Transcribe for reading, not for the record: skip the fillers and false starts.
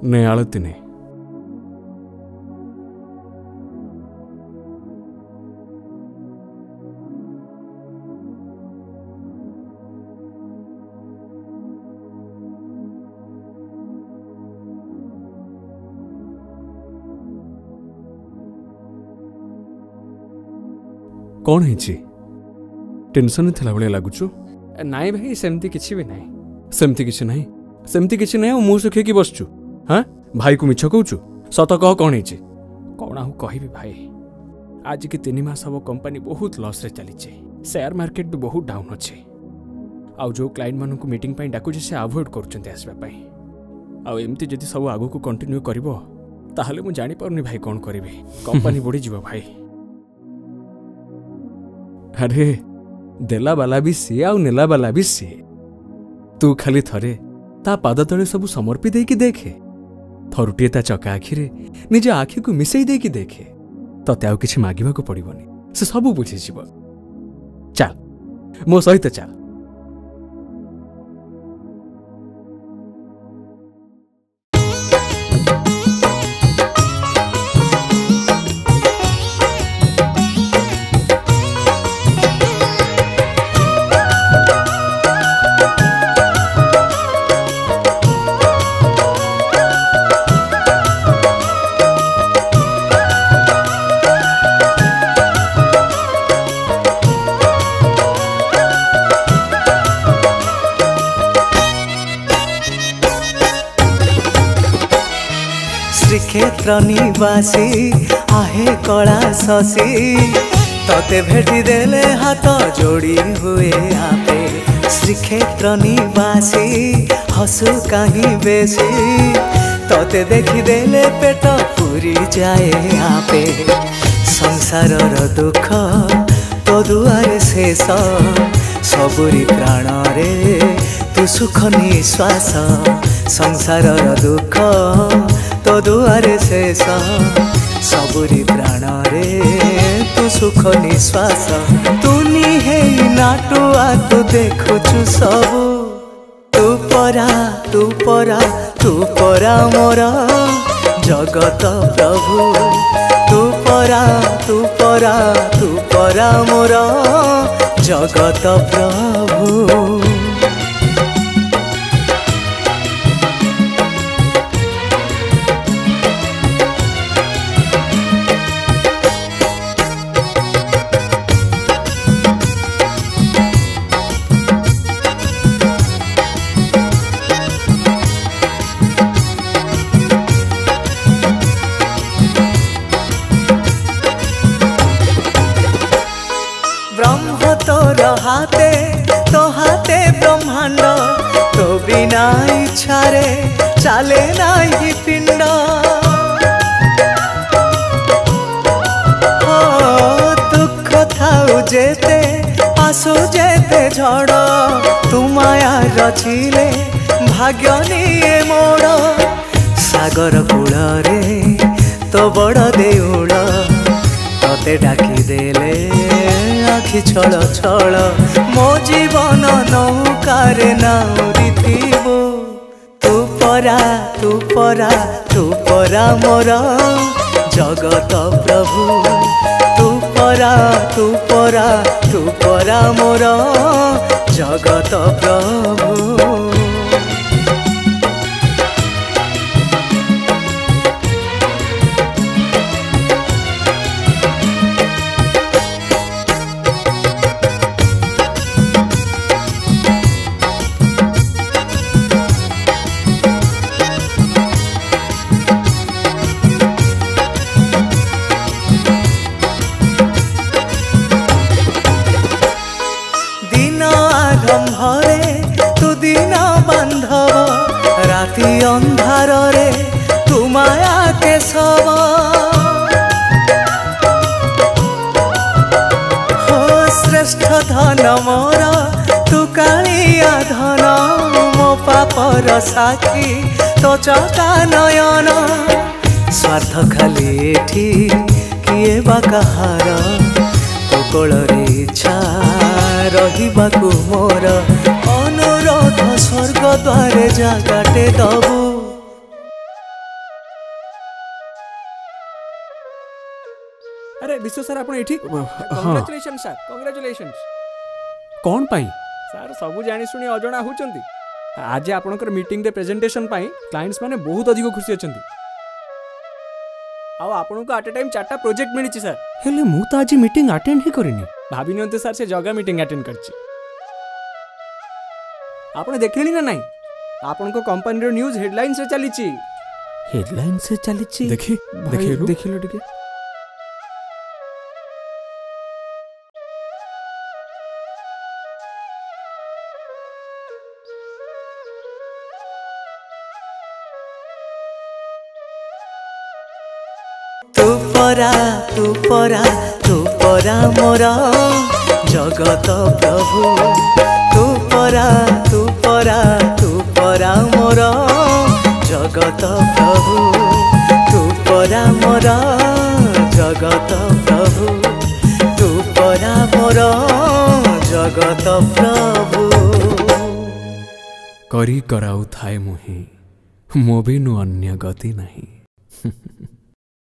ନେ ଆଳତି ନେ। कौन है टेंशन थिला भाई लगुचु? नाई भाई सेमती किछि भी नहीं, सेमती किछि नहीं, सेमती किछि नहीं। मुँह सुखेकी बसचु? हाँ भाई को मिछ कहूचु? सत कह कौन है? कौन आउ कहबी भाई, आज की 3 मास हम कंपनी बहुत लॉस रे चली, शेयर मार्केट भी बहुत डाउन अच्छे। आउ जो क्लाइंट मानू मीटिंग पाई डाकुचे से अवॉइड करछन्ते आसबा पाई। आउ एमती जदी सब आगु को कंटिन्यू करिवो ताहले मु जानि पारुनी भाई कौन करिवि। कंपनी बढ़ी जीवो भाई। अरे देला बाला भी सी आउ नेला बाला भी सी। तू खाली थरे ता पाद तले सब समर्पी देकी देखे, थरुटिए ता चका आखिरे निज आखि को मिसई देकी देखे, तते आउ किछि मागिबा को पड़िबनी, से सब बुझी जीव। चल मो सहित चल। श्रीक्षेत्र निवासी आहे कला शशि, तते भेटी देले हाथ जोड़ी हुए आपे। श्रीक्षेत्र निवासी हसु कहीं बेसी, तते देखी देले पेट पूरी जाए आपे। संसार दुख तो दुआरे शेष, सबुरी प्राण रे तू सुख निश्वास। संसार दुख तो दुआरे शेष, सबुरी प्राण रे तू सुख निश्वास। तू निहे नाटुआ तू देखुचु सबु, तू परा तू परा तू परा मोर जगत प्रभु। तू परा तू परा तू परा मोर जगत प्रभु। ब्रह्म तोर हाथे तो हाथे ब्रह्मांड, तो बिना इच्छारे चले नाही पिंड। दुख थाउ जेते आसु जेते झड़, तू माया रचिले भाग्य निये मोड़। सागर कूल रे तो बड़ देउड़, तते डाकी देले आखि छल छल। मो जीवन नौकारे नाउरी थीबो, तू परा तू परा तू परा मोर जगत प्रभु। तू परा तू परा तू परा मोर जगत प्रभु। तू दिन बांधव राति अंधार रे तू माया के सब। हो श्रेष्ठ धन मोर तू कालिया धन, मो पापर साखी तो चका नयन। स्वार्थ खाली एठी किए बा कहार, तो कोଳରେ इच्छा रहिबाकु मोर। अनुरोध स्वर्ग द्वारे जागाटे दबु, अरे विश्व सर आपण एठी कांग्रेचुलेशन सर कांग्रेचुलेशन कोन पाई सर सब जानी सुनी अजणा होचंती आज आपनकर मीटिंग दे प्रेजेंटेशन पाई क्लाइंट्स माने बहुत अधिक खुशी अछंती आ आपन को एट अ टाइम 4टा प्रोजेक्ट मिलिछि सर हेले मु तो आज मीटिंग अटेंड ही करिनी भाभी नंते सर से जगह मीटिंग अटेंड करछि आपन देखलेनी ना नहीं आपन को कंपनी रो न्यूज़ हेडलाइन से चलीछि देखि देखिलो टिके तू परा मोर जगत प्रभु तू परा मोर जगत प्रभु तू परा मोर जगत प्रभु तू परा मोर जगत प्रभु करी कराउ थाए मुहि मोबिनु अन्य गति नहीं